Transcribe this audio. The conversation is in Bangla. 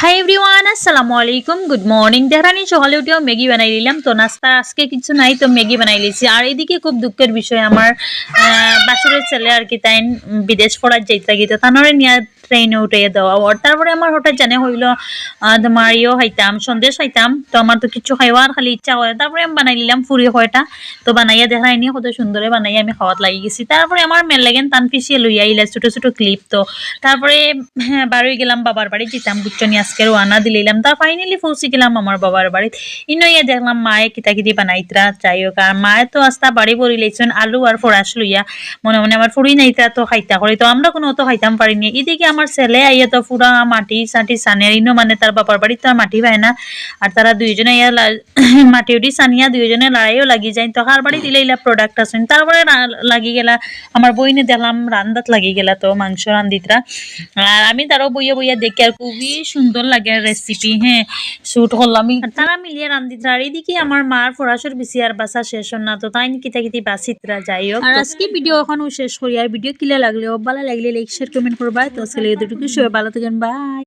হাই এভরিওয়ান, আসসালামু আলাইকুম, গুড মর্নিং। দেহরানি সকালে উঠেও ম্যাগি বানাই নিলাম। তো নাস্তা আজকে কিছু নাই, তো ম্যাগি বানাই লিছি। আর এদিকে খুব দুঃখের বিষয়, আমার বাছুরের ছেলে আর কি তাই বিদেশ পড়ার যাইতে গিয়ে তানরে নিয়ে ট্রেনে উঠে দেওয়া। ওর তারপরে আমার হঠাৎ জানে হইলো তোমার ইয়েও খাইতাম, সন্দেশ খাইতাম। তো আমার তো কিছু খাইবার খালি ইচ্ছা করে, তারপরে আমি বানাই নিলাম ফুরি কয়টা। তো বানাইয়া দেখাইনি, কত সুন্দরে বানাইয়া আমি খাওয়াত লাগি গেছি। তারপরে আমার মেল লাগেন তান পিছিয়ে লইয়া আইলা ছোট ছোট ক্লিপ। তো তারপরে বাড়ি গেলাম, বাবার বাড়ি যেতাম বুঝছনি, আজকে রওনা দিলাম। তা ফাইনালি পৌঁছে গেলাম আমার বাবার বাড়ি। ইনইয়া দেখলাম মায়ে কিতাকিতি বানাইতরা। যাই হোক, আর মায়ে তো আস্তা বাড়ি পড়ি লাইছেন আলু আর ফরাস লইয়া। মনে মনে আমার ফুড়ি নাইতা তো খাইতা করি, তো আমরা কোনো অত খাইতাম পারিনি। এদিকে আমার ছেলে আইয়া তো পুরা মাটি সাটি সানের ইনো, মানে তার বাবার বাড়ি তো আর মাটি পায় না। আর তারা দুইজনে ইয়া মাটি উঠি সানিয়া দুইজনে লড়াইও লাগি যায়। তো কার বাড়ি দিলে ইলা প্রোডাক্ট আছেন, তারপরে লাগি গেলা আমার বইনে দেখলাম রান্দাত লাগি গেলা, তো মাংস রান্দিতরা। আর আমি তারও বইয়া বইয়া দেখি, আর খুবই সুন্দর লাগে রেসিপি। হ্যাঁ, শুট করলাম, তারা মিলিয়ে রান্দিতরা। আর এদিকে আমার মার ফরাসর বেশি আর বাসা শেষ হন না, তো তাই কিতা কিতি বাসিতরা। যাই হোক, আর আজকে ভিডিও এখনো শেষ করি। আর ভিডিও কিলা লাগলেও ভালো লাগলে লাইক শেয়ার কমেন্ট করবা। তো ছেলে দুটুকু সবাই ভালো থাকেন, বাই।